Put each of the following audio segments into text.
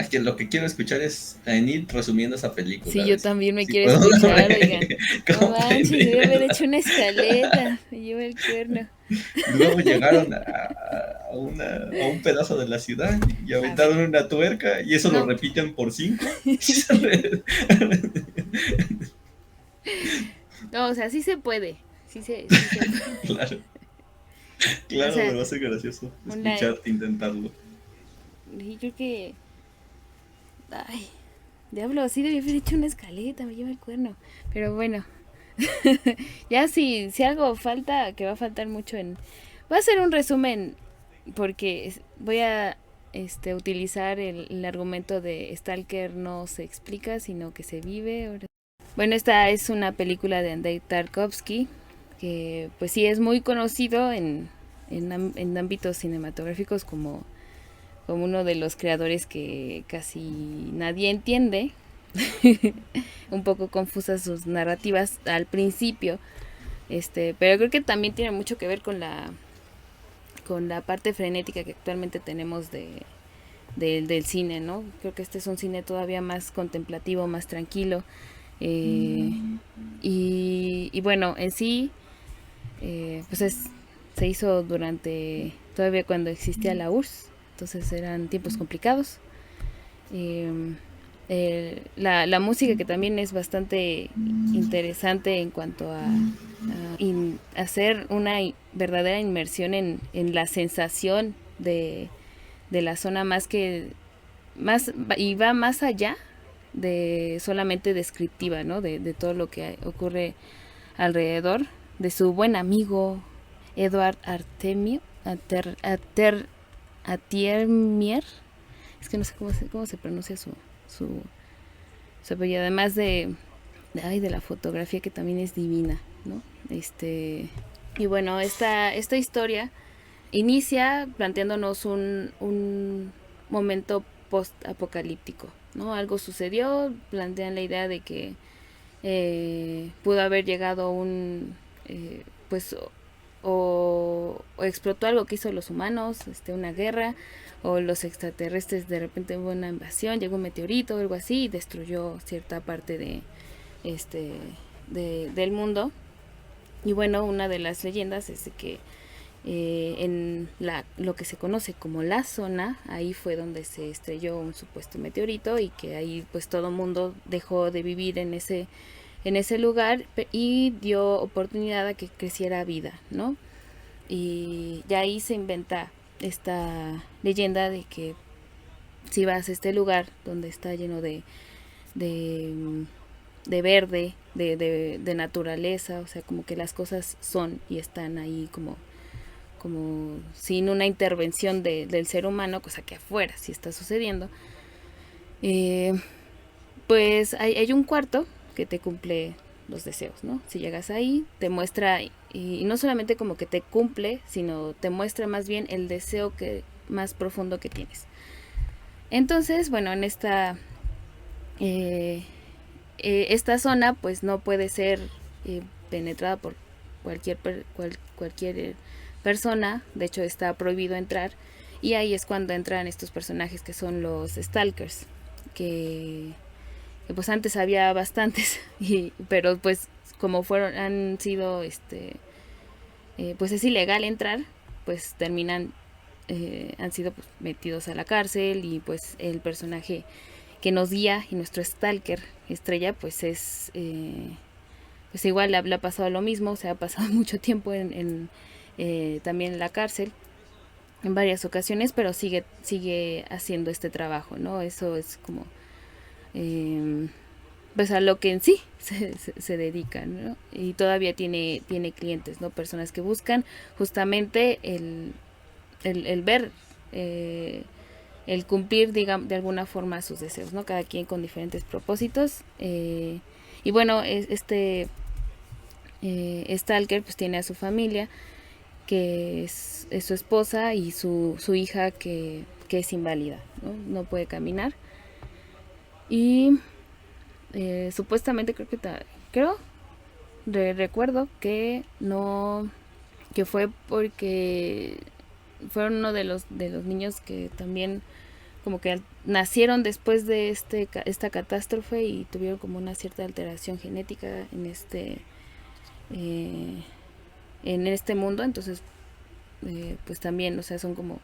Es que lo que quiero escuchar es a Enid resumiendo esa película. Sí, A yo ver también me si quiero puedo escuchar, oigan. No manches, debe haber comprendérmelo. hecho una escaleta. Me lleva el cuerno. Luego llegaron a un pedazo de la ciudad y A ver, aventaron una tuerca y eso lo no. repiten por 5. No, o sea, sí se puede. Sí se puede. Claro, O claro, me sea, va a ser gracioso una. escucharte intentarlo. Y creo que. Ay, diablo, sí debí haber hecho una escaleta, me lleva el cuerno. Pero bueno, ya si algo falta, que va a faltar mucho en... Voy a hacer un resumen porque voy a utilizar el argumento de Stalker no se explica, sino que se vive. Bueno, esta es una película de Andrei Tarkovsky, que pues sí es muy conocido en ámbitos cinematográficos como uno de los creadores que casi nadie entiende. Un poco confusas sus narrativas al principio, pero creo que también tiene mucho que ver con la parte frenética que actualmente tenemos del cine, ¿no? Creo que este es un cine todavía más contemplativo, más tranquilo. eh, y bueno, en sí, pues se hizo todavía cuando existía la URSS, entonces eran tiempos complicados. Eh, la música que también es bastante interesante en cuanto a hacer una verdadera inmersión en la sensación de la zona y va más allá de solamente descriptiva, ¿no? De todo lo que ocurre alrededor, de su buen amigo Edward Atiermier. Es que no sé cómo se pronuncia su apellido, además de la fotografía que también es divina, ¿no? Y bueno, esta historia inicia planteándonos un momento post-apocalíptico, ¿no? Algo sucedió, plantean la idea de que pudo haber llegado pues, o explotó algo que hizo los humanos, una guerra, o los extraterrestres de repente hubo una invasión, llegó un meteorito o algo así y destruyó cierta parte este, del mundo. Y bueno, una de las leyendas es de que en lo que se conoce como la zona, ahí fue donde se estrelló un supuesto meteorito y que ahí pues todo el mundo dejó de vivir en ese lugar y dio oportunidad a que creciera vida, ¿no? Y ya ahí se inventa esta leyenda de que si vas a este lugar donde está lleno de, de verde, de naturaleza, o sea, como que las cosas son y están ahí como sin una intervención del ser humano, cosa que afuera sí está sucediendo, eh, pues hay un cuarto que te cumple los deseos, ¿no? Si llegas ahí, te muestra, y no solamente como que te cumple, sino te muestra más bien el deseo más profundo que tienes. Entonces, bueno, en esta zona, pues no puede ser penetrada por cualquier persona, de hecho está prohibido entrar, y ahí es cuando entran estos personajes que son los Stalkers, que pues antes había bastantes, pero pues como han sido, pues es ilegal entrar, pues han sido pues, metidos a la cárcel y pues el personaje que nos guía y nuestro stalker estrella pues pues igual le ha pasado lo mismo, o sea, ha pasado mucho tiempo también en la cárcel en varias ocasiones, pero sigue haciendo este trabajo, ¿no? Eso es como eh, pues a lo que en sí se dedica, ¿no? Y todavía tiene clientes, ¿no? Personas que buscan justamente el ver, el cumplir, digamos, de alguna forma sus deseos, ¿no? Cada quien con diferentes propósitos. Y bueno, Stalker pues tiene a su familia, que es su esposa y su hija que es inválida, ¿no? No puede caminar. Y supuestamente creo, recuerdo que no, que fue porque fueron uno de los niños que también como que nacieron después de esta catástrofe y tuvieron como una cierta alteración genética eh, en este mundo. Entonces pues también, o sea, son como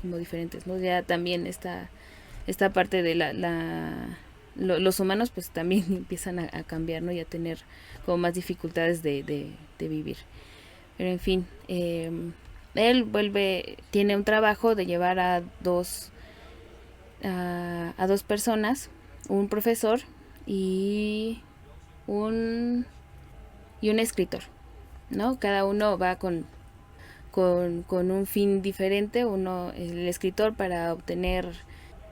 diferentes, ¿no? Ya también esta parte de los humanos pues también empiezan a cambiar, ¿no? Y a tener como más dificultades de vivir. Pero en fin, él tiene un trabajo de llevar a dos personas, un profesor y un escritor, ¿no? Cada uno va con un fin diferente. Uno, el escritor, para obtener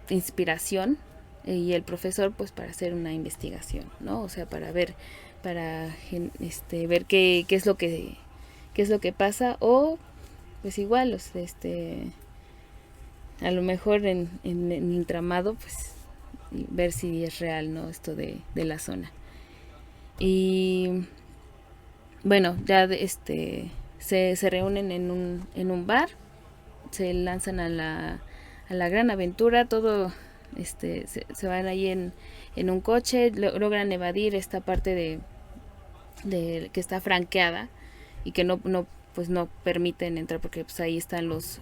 inspiración, y el profesor pues para hacer una investigación, ¿no? O sea, ver qué es lo que pasa, o pues igual, a lo mejor en el entramado, pues ver si es real, ¿no? Esto de la zona. Y bueno, ya se reúnen en un bar, se lanzan a la gran aventura, todo se van ahí en un coche, logran evadir esta parte de que está franqueada y que pues no permiten entrar, porque pues ahí están los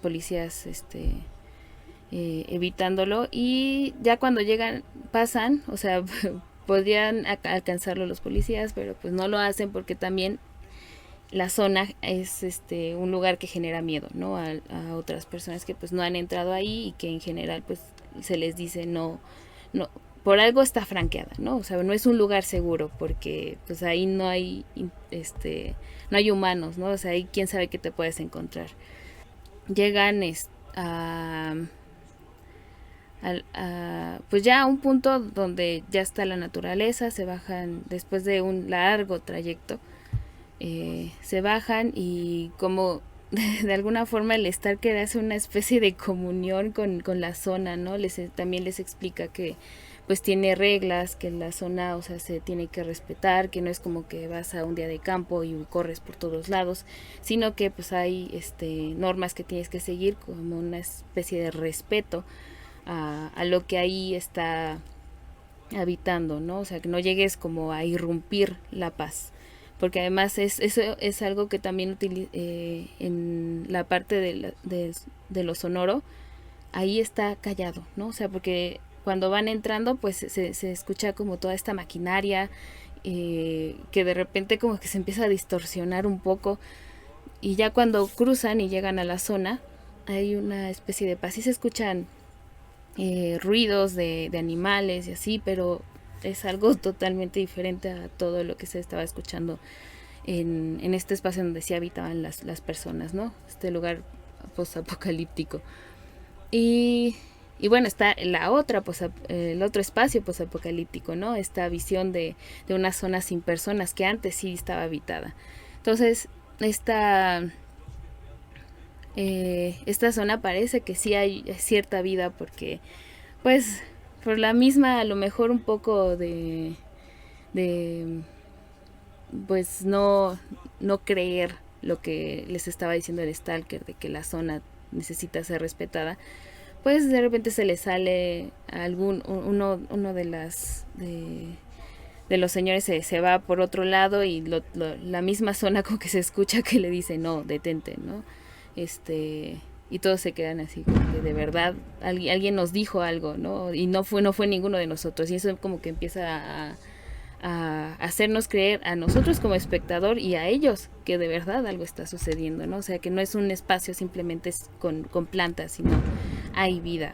policías evitándolo. Y ya cuando llegan, pasan, o sea, podrían alcanzarlo los policías, pero pues no lo hacen, porque también la zona es un lugar que genera miedo, ¿no? A otras personas que pues no han entrado ahí, y que en general pues se les dice no, por algo está franqueada, ¿no? O sea, no es un lugar seguro, porque pues ahí no hay no hay humanos, ¿no? O sea, ahí quién sabe qué te puedes encontrar. Llegan pues ya a un punto donde ya está la naturaleza, se bajan después de un largo trayecto. Se bajan, y como de alguna forma el Stalker hace una especie de comunión con la zona, ¿no? También les explica que pues tiene reglas, que la zona, o sea, se tiene que respetar, que no es como que vas a un día de campo y corres por todos lados, sino que pues hay normas que tienes que seguir, como una especie de respeto a lo que ahí está habitando, ¿no? O sea, que no llegues como a irrumpir la paz, porque además eso es algo que también en la parte de lo sonoro, ahí está callado, ¿no? O sea, porque cuando van entrando pues se escucha como toda esta maquinaria, que de repente como que se empieza a distorsionar un poco, y ya cuando cruzan y llegan a la zona hay una especie de paz, y se escuchan ruidos de animales y así, pero es algo totalmente diferente a todo lo que se estaba escuchando en este espacio donde sí habitaban las personas, ¿no? Este lugar posapocalíptico. Y bueno, está el otro espacio posapocalíptico, ¿no? Esta visión de una zona sin personas, que antes sí estaba habitada. Entonces, esta zona parece que sí hay cierta vida, porque pues por la misma, a lo mejor un poco de pues no creer lo que les estaba diciendo el Stalker, de que la zona necesita ser respetada, pues de repente se le sale uno de los señores, se va por otro lado, y la misma zona como que se escucha que le dice no, detente, ¿no? Y todos se quedan así, como que de verdad alguien nos dijo algo, ¿no? Y no fue ninguno de nosotros, y eso como que empieza a hacernos creer a nosotros como espectador, y a ellos que de verdad algo está sucediendo, ¿no? O sea, que no es un espacio simplemente con plantas, sino hay vida.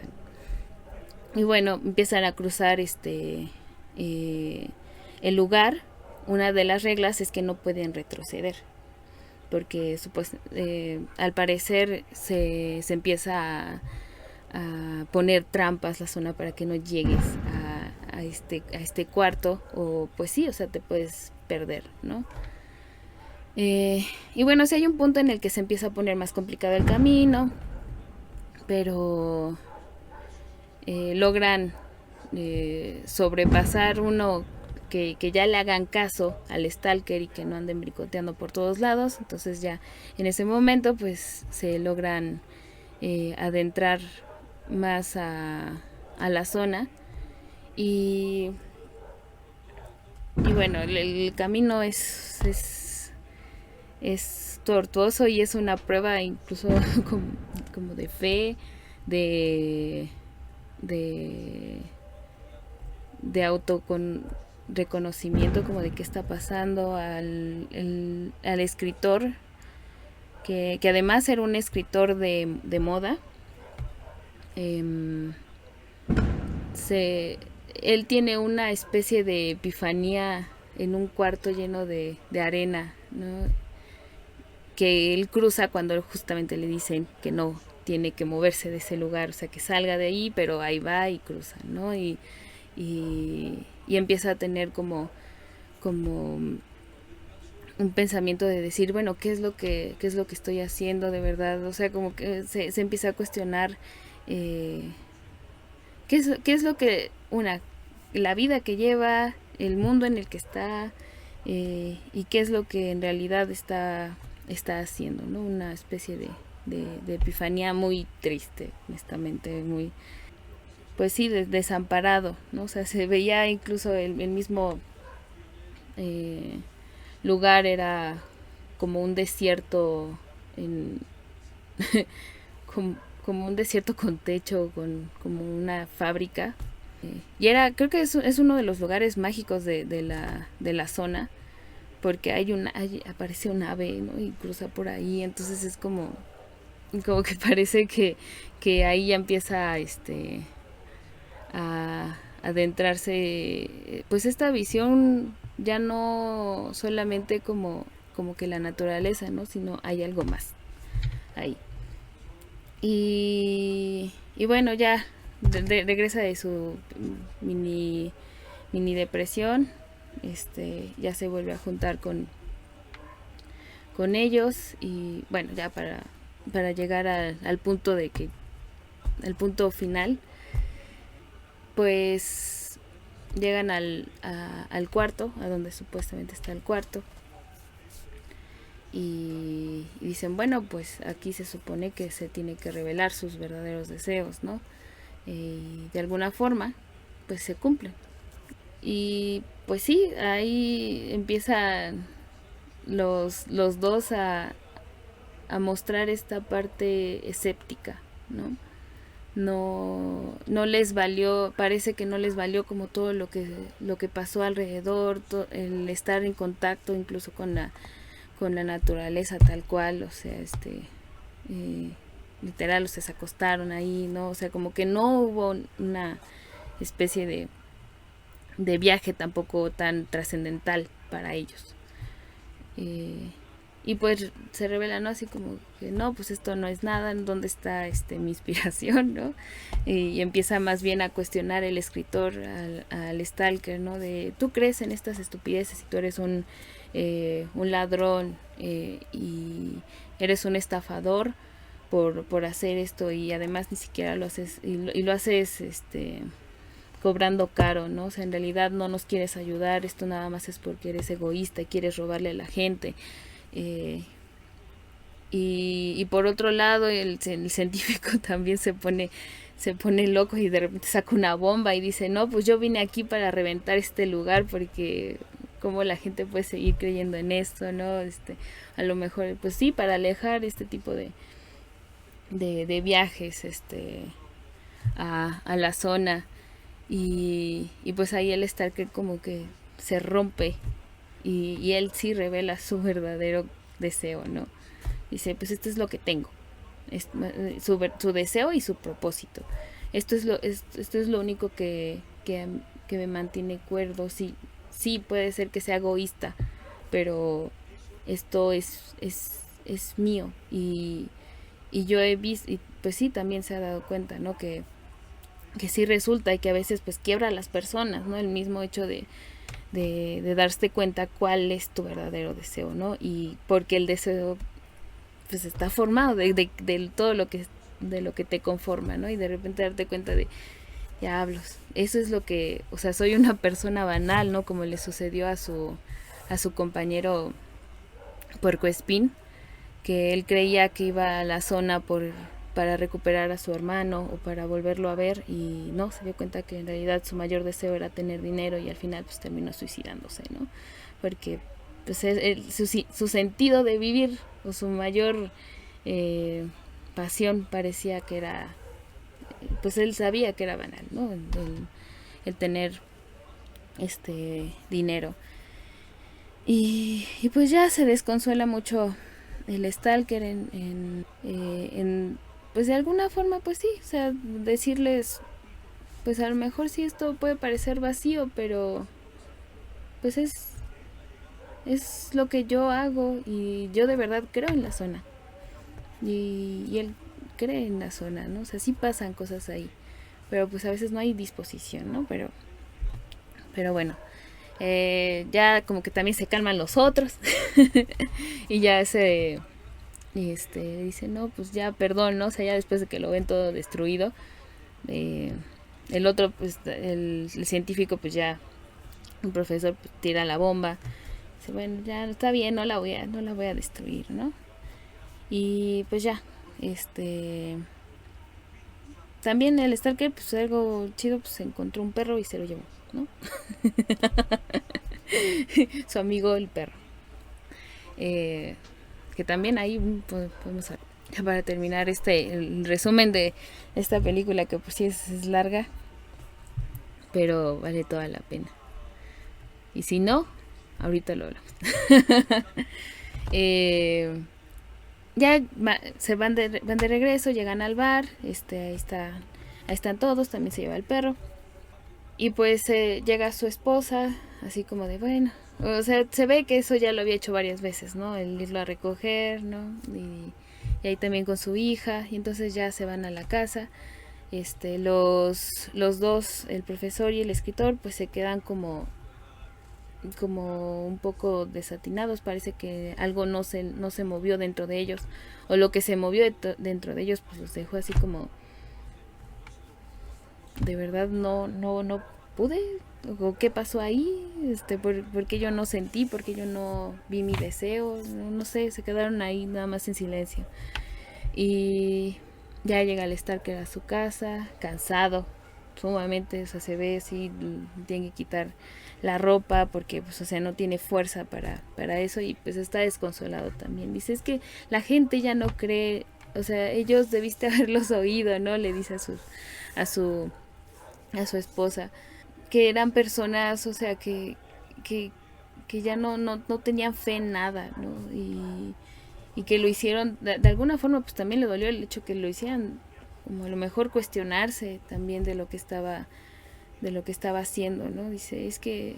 Y bueno, empiezan a cruzar el lugar. Una de las reglas es que no pueden retroceder, porque al parecer se empieza a poner trampas la zona para que no llegues a este cuarto, o pues sí, o sea, te puedes perder, ¿no? Y bueno, sí hay un punto en el que se empieza a poner más complicado el camino, pero logran sobrepasar uno, que ya le hagan caso al Stalker y que no anden bricoteando por todos lados. Entonces ya en ese momento pues se logran adentrar más a la zona. Y, y bueno, el camino es tortuoso y es una prueba incluso como de fe, de, de, de auto con reconocimiento como de qué está pasando al escritor, que además era un escritor de moda. eh, se, Él tiene una especie de epifanía en un cuarto lleno de arena, ¿no? Que él cruza cuando justamente le dicen que no tiene que moverse de ese lugar, o sea, que salga de ahí, pero ahí va y cruza, ¿no? Y empieza a tener como un pensamiento de decir, bueno, qué es lo que estoy haciendo de verdad? O sea, como que se empieza a cuestionar qué es lo que la vida que lleva, el mundo en el que está, y qué es lo que en realidad está haciendo, ¿no? Una especie de epifanía muy triste, honestamente, muy, pues sí, desamparado, ¿no? O sea, se veía incluso el mismo eh, lugar era como un desierto, en, como, como un desierto con techo, como una fábrica. Y creo que es uno de los lugares mágicos de la zona, porque aparece un ave, ¿no? Y cruza por ahí, entonces es como que parece que ahí ya empieza a adentrarse, pues esta visión ya no solamente como que la naturaleza, ¿no? Sino hay algo más ahí. Y bueno, ya regresa de su mini, mini depresión. Ya se vuelve a juntar con ellos. Y bueno, ya para llegar al punto al punto final, pues llegan al cuarto, a donde supuestamente está el cuarto. Y dicen, bueno, pues aquí se supone que se tiene que revelar sus verdaderos deseos, ¿no? Y de alguna forma, pues se cumplen. Y pues sí, ahí empiezan los dos a mostrar esta parte escéptica, ¿no? No les valió, parece que no les valió como todo lo que pasó alrededor, el estar en contacto incluso con la naturaleza tal cual, o sea, eh, literal, o sea, se acostaron ahí, ¿no? O sea, como que no hubo una especie de viaje tampoco tan trascendental para ellos. Eh, y pues se revela, ¿no? Así como que no, pues esto no es nada, ¿dónde está mi inspiración, ¿no? Y empieza más bien a cuestionar el escritor al stalker, ¿no? De, tú crees en estas estupideces y tú eres un ladrón, y eres un estafador por hacer esto, y además ni siquiera lo haces, y lo haces cobrando caro, ¿no? O sea, en realidad no nos quieres ayudar, esto nada más es porque eres egoísta y quieres robarle a la gente. Eh, y por otro lado, el científico también se pone loco y de repente saca una bomba y dice, no, pues yo vine aquí para reventar este lugar porque cómo la gente puede seguir creyendo en esto, ¿no? A lo mejor, pues sí, para alejar este tipo de viajes a la zona. Y pues ahí el Starker como que se rompe y él sí revela su verdadero deseo, ¿no? Dice, pues esto es lo que tengo, su deseo y su propósito. Esto es lo único que me mantiene cuerdo. Sí, sí, puede ser que sea egoísta, pero esto es mío. Y yo he visto, y pues sí, también se ha dado cuenta, ¿no? Que sí resulta y que a veces pues quiebra a las personas, ¿no? El mismo hecho de darse cuenta cuál es tu verdadero deseo, ¿no? Y porque el deseo pues está formado de todo de lo que te conforma, ¿no? Y de repente darte cuenta de diablos, eso es lo que, o sea, soy una persona banal, ¿no? Como le sucedió a su compañero Puercoespín, que él creía que iba a la zona para recuperar a su hermano o para volverlo a ver, y no, se dio cuenta que en realidad su mayor deseo era tener dinero, y al final pues terminó suicidándose, ¿no? Porque pues su sentido de vivir, o su mayor pasión, parecía que era, pues él sabía que era banal, ¿no? El tener dinero. Y pues ya se desconsuela mucho el stalker en pues de alguna forma, pues sí, o sea, decirles, pues a lo mejor sí esto puede parecer vacío, pero pues es lo que yo hago, y yo de verdad creo en la zona, y él cree en la zona, ¿no? O sea, sí pasan cosas ahí, pero pues a veces no hay disposición, ¿no? Pero bueno, ya como que también se calman los otros y ya dice, no, pues ya perdón, ¿no? O sea, ya después de que lo ven todo destruido, el otro, pues el científico, pues ya, un profesor, pues, tira la bomba, dice, bueno, ya está bien, no la voy a destruir, ¿no? Y pues ya, también el Stalker, pues algo chido, pues encontró un perro y se lo llevó, ¿no? Su amigo el perro. Que también ahí podemos, para terminar el resumen de esta película, que por sí es larga, pero vale toda la pena. Y si no, ahorita lo hablamos. Ya se van de regreso, llegan al bar, ahí están todos, también se lleva el perro. Y pues llega su esposa, así como de, bueno, o sea, se ve que eso ya lo había hecho varias veces, ¿no? El irlo a recoger, ¿no? Y ahí también con su hija, y entonces ya se van a la casa. Los dos, el profesor y el escritor, pues se quedan como un poco desatinados. Parece que algo no se movió dentro de ellos, o lo que se movió dentro de ellos pues los dejó así como, de verdad no pude, o qué pasó ahí, por qué yo no sentí, por qué yo no vi mi deseo, no sé, se quedaron ahí nada más en silencio. Y ya llega el Stalker a su casa, cansado sumamente, o sea, se ve así, tiene que quitar la ropa porque pues, o sea, no tiene fuerza para eso, y pues está desconsolado también. Dice, es que la gente ya no cree, o sea, ellos debiste haberlos oído, ¿no? Le dice a su esposa, que eran personas, o sea, que ya no tenían fe en nada, ¿no? Y que lo hicieron, de alguna forma, pues también le dolió el hecho que lo hicieran, como a lo mejor cuestionarse también de lo que estaba haciendo, ¿no? Dice, es que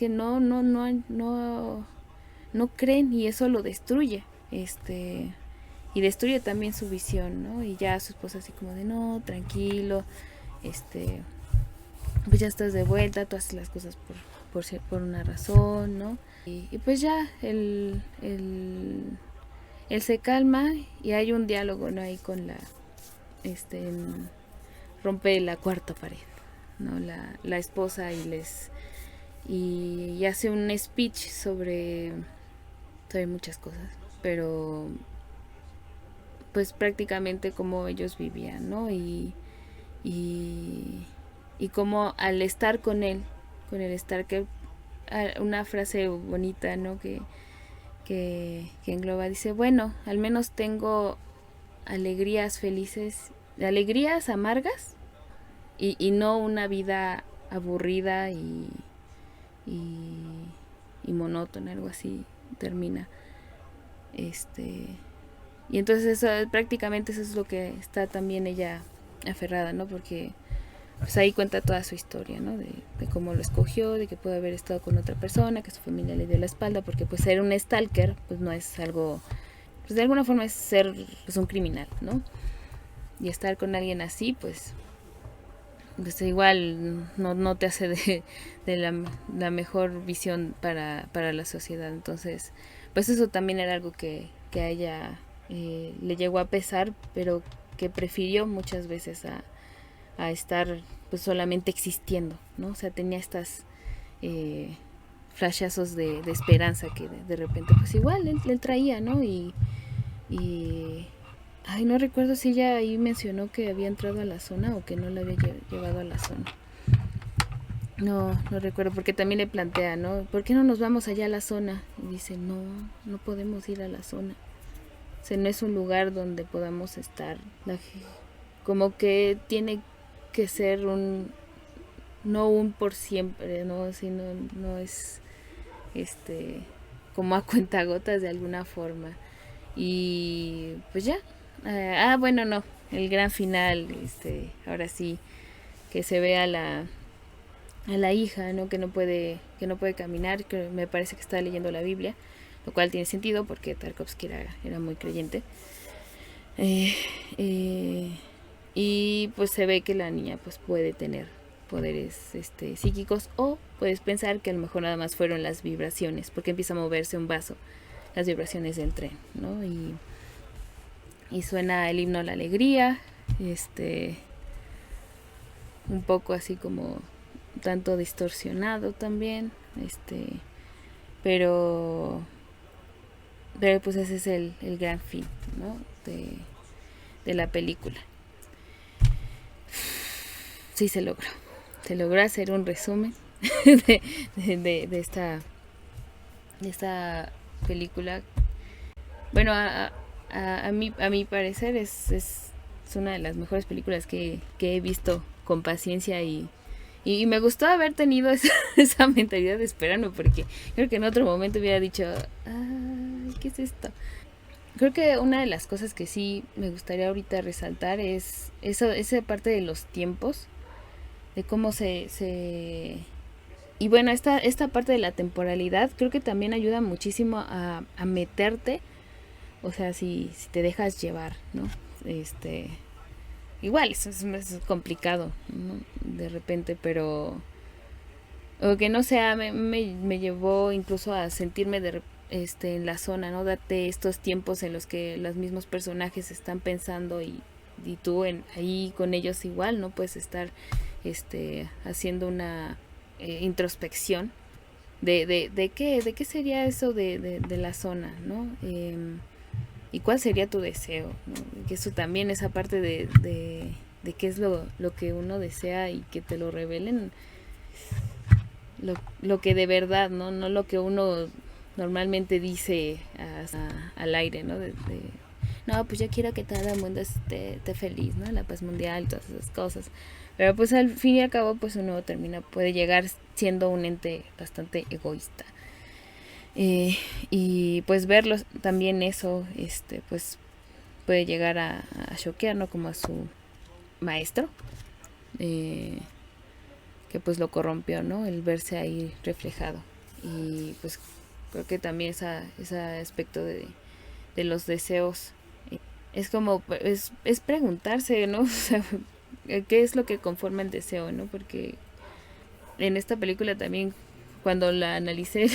no creen, y eso lo destruye, y destruye también su visión, ¿no? Y ya su esposa así como de, no, tranquilo, pues ya estás de vuelta, tú haces las cosas por una razón, ¿no? Y pues ya él se calma, y hay un diálogo, ¿no? Ahí con rompe la cuarta pared, ¿no? La esposa, y hace un speech sobre muchas cosas, pero pues prácticamente cómo ellos vivían, ¿no? Y cómo al estar con él, con el Starker, una frase bonita, ¿no? Que engloba, dice, bueno, al menos tengo alegrías felices, alegrías amargas, y no una vida aburrida y monótona, algo así termina. Y entonces prácticamente eso es lo que está también ella aferrada, ¿no? Porque pues ahí cuenta toda su historia, ¿no? De cómo lo escogió, de que puede haber estado con otra persona, que su familia le dio la espalda, porque pues ser un stalker pues no es algo, pues de alguna forma es ser pues un criminal, ¿no? Y estar con alguien así pues igual no te hace de la mejor visión para la sociedad. Entonces pues eso también era algo que a ella le llegó a pesar, pero que prefirió muchas veces a estar pues solamente existiendo, ¿no? O sea, tenía estas flashazos de esperanza que de repente pues igual él traía, ¿no? Y Ay, no recuerdo si ella ahí mencionó que había entrado a la zona o que no la había llevado a la zona. No, no recuerdo, porque también le plantea, ¿no? ¿Por qué no nos vamos allá a la zona? Y dice, no, no podemos ir a la zona. O sea, no es un lugar donde podamos estar. Como que tiene que ser no un por siempre, ¿no? Sino, no es, este, como a cuentagotas de alguna forma. Y pues ya. Bueno, no. El gran final, ahora sí, que se ve a la hija, ¿no? Que no puede caminar, que me parece que está leyendo la Biblia, lo cual tiene sentido porque Tarkovsky era muy creyente. Eh, eh, y pues se ve que la niña pues puede tener poderes psíquicos, o puedes pensar que a lo mejor nada más fueron las vibraciones, porque empieza a moverse un vaso, las vibraciones del tren, ¿no? Y suena el himno a la alegría, un poco así como tanto distorsionado también, pero pero pues ese es el gran fin, ¿no? De la película. Sí se logró hacer un resumen de, de esta película. Bueno, a mi parecer es una de las mejores películas que he visto con paciencia, y me gustó haber tenido esa mentalidad de esperarme, porque creo que en otro momento hubiera dicho, ay, ¿qué es esto? Creo que una de las cosas que sí me gustaría ahorita resaltar es esa parte de los tiempos, de cómo y bueno, esta parte de la temporalidad creo que también ayuda muchísimo a meterte, o sea, si te dejas llevar, ¿no? Igual, es complicado, ¿no? De repente, pero o que no sea, me llevó incluso a sentirme en la zona, ¿no? Date estos tiempos en los que los mismos personajes están pensando, y tú ahí con ellos igual, ¿no? Puedes estar haciendo una introspección de qué sería eso de la zona, ¿no? Y cuál sería tu deseo, ¿no? Que eso también, esa parte de qué es lo que uno desea y que te lo revelen, lo que de verdad, ¿no? No lo que uno normalmente dice al aire, ¿no? No, pues yo quiero que todo el mundo esté feliz, ¿no? La paz mundial, todas esas cosas. Pero pues al fin y al cabo, pues uno puede llegar siendo un ente bastante egoísta. Y pues verlo también eso, pues puede llegar a choquear, ¿no? Como a su maestro, eh, que pues lo corrompió, ¿no? El verse ahí reflejado. Y pues creo que también ese aspecto de los deseos, es como, es preguntarse, ¿no? O sea, ¿qué es lo que conforma el deseo, ¿no? Porque en esta película también, cuando la analicé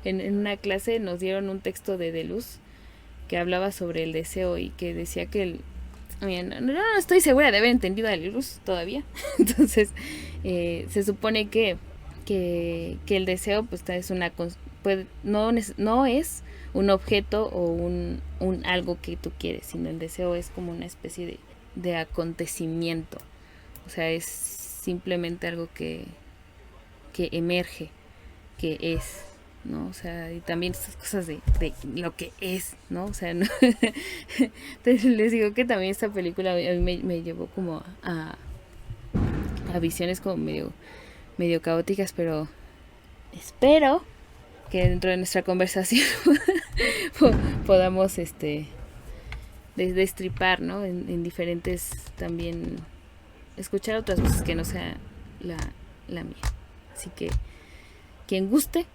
en una clase, nos dieron un texto de Deleuze que hablaba sobre el deseo, y que decía que no estoy segura de haber entendido a Deleuze todavía. Entonces, se supone que el deseo pues es no es un objeto o un algo que tú quieres, sino el deseo es como una especie de acontecimiento. O sea, es simplemente algo que emerge, que es, ¿no? O sea, y también estas cosas de lo que es, ¿no? O sea, ¿no? Entonces les digo que también esta película a mí me llevó como a visiones como medio caóticas, pero espero que dentro de nuestra conversación podamos destripar, ¿no? En diferentes también, escuchar otras voces que no sea la mía. Así que quien guste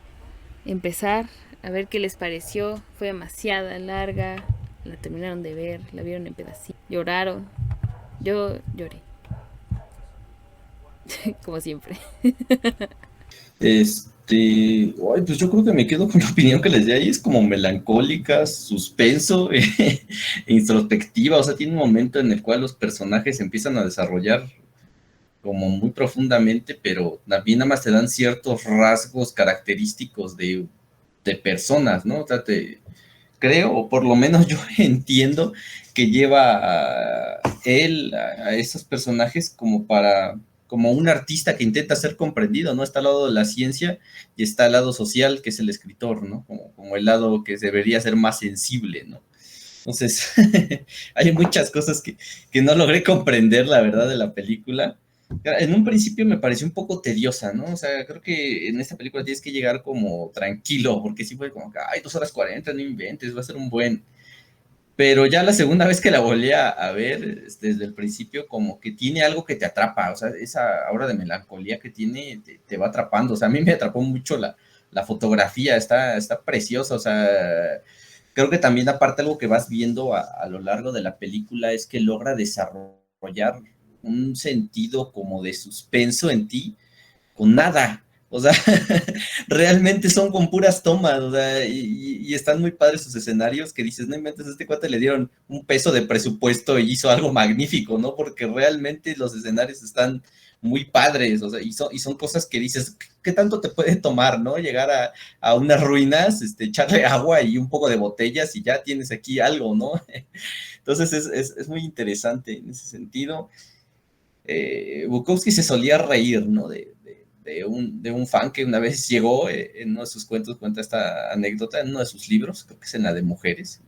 empezar a ver qué les pareció, fue demasiado larga, la terminaron de ver, la vieron en pedacitos, lloraron, yo lloré, como siempre. Pues yo creo que me quedo con la opinión que les di ahí, es como melancólica, suspenso, introspectiva, o sea, tiene un momento en el cual los personajes empiezan a desarrollar como muy profundamente, pero también nada más te dan ciertos rasgos característicos de personas, ¿no? O sea, creo, o por lo menos yo entiendo que lleva a él, a esos personajes como un artista que intenta ser comprendido, ¿no? Está al lado de la ciencia y está al lado social, que es el escritor, ¿no? Como el lado que debería ser más sensible, ¿no? Entonces, hay muchas cosas que no logré comprender, la verdad, de la película. En un principio me pareció un poco tediosa, ¿no? O sea, creo que en esta película tienes que llegar como tranquilo, porque sí fue como que, ay, 2 horas 40, no inventes, va a ser un buen. Pero ya la segunda vez que la volví a ver, desde el principio, como que tiene algo que te atrapa, o sea, esa aura de melancolía que tiene te va atrapando. O sea, a mí me atrapó mucho la fotografía, está preciosa, o sea, creo que también aparte algo que vas viendo a lo largo de la película es que logra desarrollar un sentido como de suspenso en ti con nada. O sea, realmente son con puras tomas, o sea, y están muy padres sus escenarios que dices, no inventes, a este cuate le dieron un peso de presupuesto y hizo algo magnífico, ¿no? Porque realmente los escenarios están muy padres, o sea, y son cosas que dices, ¿qué tanto te puede tomar, no? Llegar a unas ruinas, echarle agua y un poco de botellas y ya tienes aquí algo, ¿no? Entonces es muy interesante en ese sentido. Bukowski se solía reír, ¿no? De un fan que una vez llegó, en uno de sus cuentos, cuenta esta anécdota en uno de sus libros, creo que es en la de mujeres,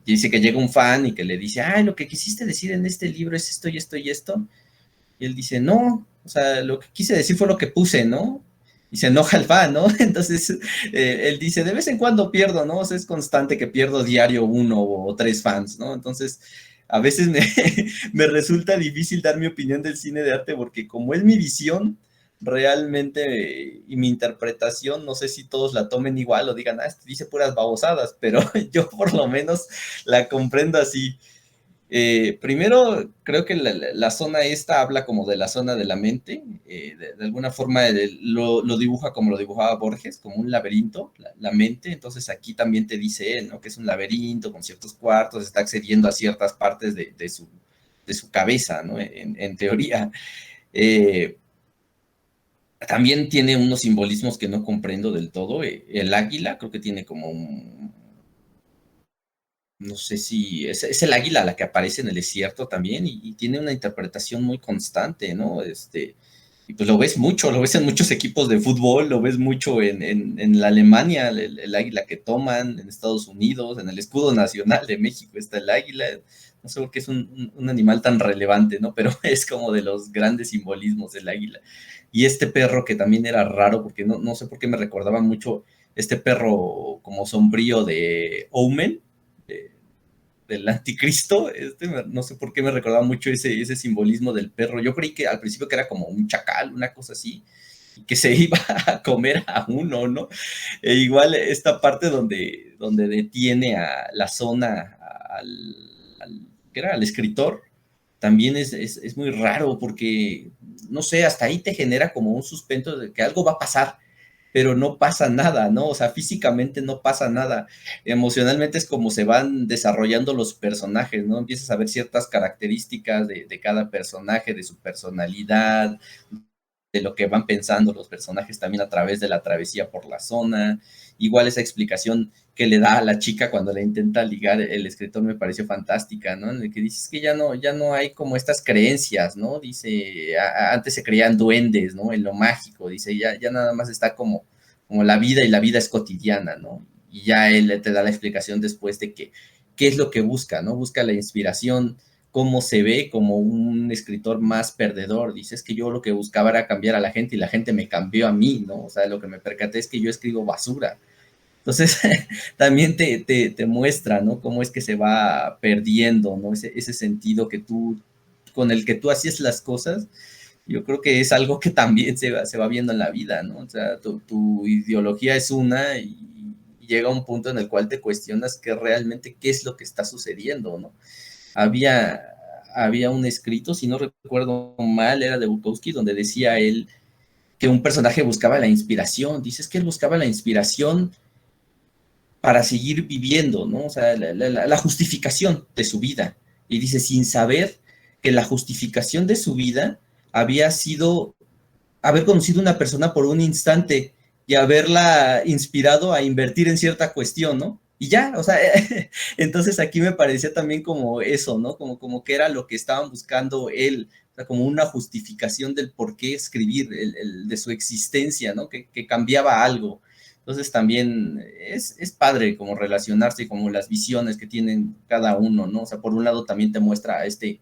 y dice que llega un fan y que le dice, ay, lo que quisiste decir en este libro es esto y esto y esto, y él dice, no, o sea, lo que quise decir fue lo que puse, ¿no? Y se enoja el fan, ¿no? Entonces, él dice, de vez en cuando pierdo, ¿no? O sea, es constante que pierdo diario 1 o 3 fans, ¿no? Entonces, a veces me resulta difícil dar mi opinión del cine de arte porque como es mi visión, realmente, y mi interpretación, no sé si todos la tomen igual o digan, dice puras babosadas, pero yo por lo menos la comprendo así. Primero, creo que la zona esta habla como de la zona de la mente, de alguna forma lo dibuja como lo dibujaba Borges, como un laberinto, la mente, entonces aquí también te dice él, ¿no? Que es un laberinto con ciertos cuartos, está accediendo a ciertas partes de su cabeza, ¿no? En teoría. Eh, También tiene unos simbolismos que no comprendo del todo. El águila creo que tiene como no sé si es el águila la que aparece en el desierto también y tiene una interpretación muy constante, ¿no? Y pues lo ves en muchos equipos de fútbol, lo ves mucho en la Alemania, el águila que toman, en Estados Unidos, en el escudo nacional de México está el águila. No sé por qué es un animal tan relevante, ¿no? Pero es como de los grandes simbolismos del águila. Y este perro que también era raro, porque no sé por qué me recordaba mucho este perro como sombrío de Omen, de, del anticristo, no sé por qué me recordaba mucho ese simbolismo del perro. Yo creí que al principio que era como un chacal, una cosa así, y que se iba a comer a uno, ¿no? Igual esta parte donde detiene a la zona, al, ¿qué era? Al escritor, también es muy raro porque, no sé, hasta ahí te genera como un suspenso de que algo va a pasar, pero no pasa nada, ¿no? O sea, físicamente no pasa nada. Emocionalmente es como se van desarrollando los personajes, ¿no? Empiezas a ver ciertas características de cada personaje, de su personalidad, de lo que van pensando los personajes también a través de la travesía por la zona. Igual esa explicación que le da a la chica cuando le intenta ligar el escritor me pareció fantástica, ¿no? En el que dices que ya no hay como estas creencias, ¿no? Dice, antes se creían duendes, ¿no? En lo mágico, dice, ya nada más está como la vida y la vida es cotidiana, ¿no? Y ya él te da la explicación después de que qué es lo que busca, ¿no? Busca la inspiración, cómo se ve como un escritor más perdedor. Dices que yo lo que buscaba era cambiar a la gente y la gente me cambió a mí, ¿no? O sea, lo que me percaté es que yo escribo basura. Entonces, también te muestra, ¿no? Cómo es que se va perdiendo, ¿no? Ese sentido con el que tú hacías las cosas, yo creo que es algo que también se va viendo en la vida, ¿no? O sea, tu ideología es una y llega un punto en el cual te cuestionas que realmente qué es lo que está sucediendo, ¿no? había, había un escrito, si no recuerdo mal, era de Bukowski, donde decía él que un personaje buscaba la inspiración. Dices que él buscaba la inspiración para seguir viviendo, ¿no? O sea, la justificación de su vida. Y dice, sin saber que la justificación de su vida había sido haber conocido a una persona por un instante y haberla inspirado a invertir en cierta cuestión, ¿no? y ya, o sea, entonces aquí me parecía también como eso, ¿no? Como que era lo que estaban buscando él, o sea, como una justificación del por qué escribir, de su existencia, ¿no? Que cambiaba algo. Entonces también es padre como relacionarse, como las visiones que tienen cada uno, ¿no? O sea, por un lado también te muestra a este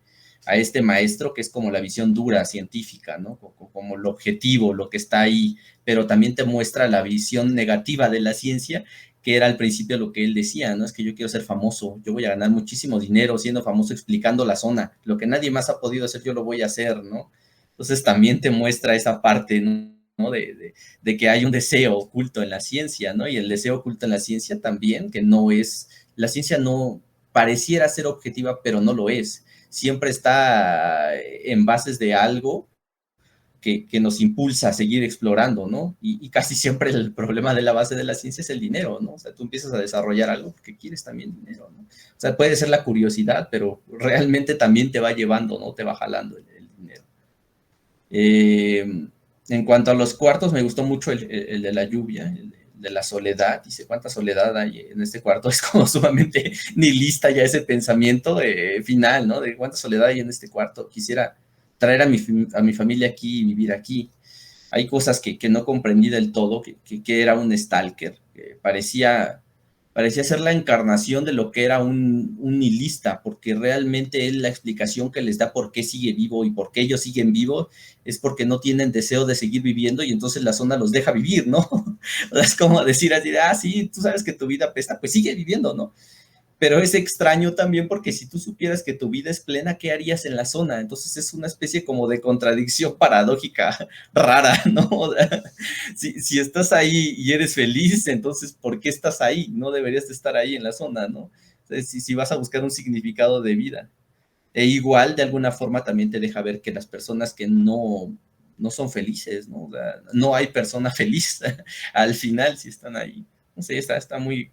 maestro que es como la visión dura, científica, ¿no? Como lo objetivo, lo que está ahí, pero también te muestra la visión negativa de la ciencia, que era al principio lo que él decía, ¿no? Es que yo quiero ser famoso, yo voy a ganar muchísimo dinero siendo famoso explicando la zona, lo que nadie más ha podido hacer, yo lo voy a hacer, ¿no? Entonces también te muestra esa parte, ¿no? De que hay un deseo oculto en la ciencia, ¿no? Y el deseo oculto en la ciencia también, que no es, la ciencia no pareciera ser objetiva, pero no lo es. Siempre está en bases de algo que nos impulsa a seguir explorando, ¿no? Y casi siempre el problema de la base de la ciencia es el dinero, ¿no? O sea, tú empiezas a desarrollar algo porque quieres también dinero, ¿no? O sea, puede ser la curiosidad, pero realmente también te va llevando, ¿no? Te va jalando el dinero. En cuanto a los cuartos, me gustó mucho el de la lluvia, el de la soledad. Dice, ¿cuánta soledad hay en este cuarto? Es como sumamente nihilista ya ese pensamiento final, ¿no? De cuánta soledad hay en este cuarto. Quisiera traer a mi familia aquí y vivir aquí. Hay cosas que no comprendí del todo, que era un stalker, que parecía ser la encarnación de lo que era un nihilista, porque realmente él la explicación que les da por qué sigue vivo y por qué ellos siguen vivos es porque no tienen deseo de seguir viviendo y entonces la zona los deja vivir, ¿no? O sea, es como decir así, sí, tú sabes que tu vida apesta, pues sigue viviendo, ¿no? Pero es extraño también porque si tú supieras que tu vida es plena, ¿qué harías en la zona? Entonces es una especie como de contradicción paradójica rara, ¿no? Si estás ahí y eres feliz, entonces ¿por qué estás ahí? No deberías de estar ahí en la zona, ¿no? Si vas a buscar un significado de vida. E igual, de alguna forma, también te deja ver que las personas que no son felices, ¿no? O sea, no hay persona feliz al final si están ahí. No sé, está muy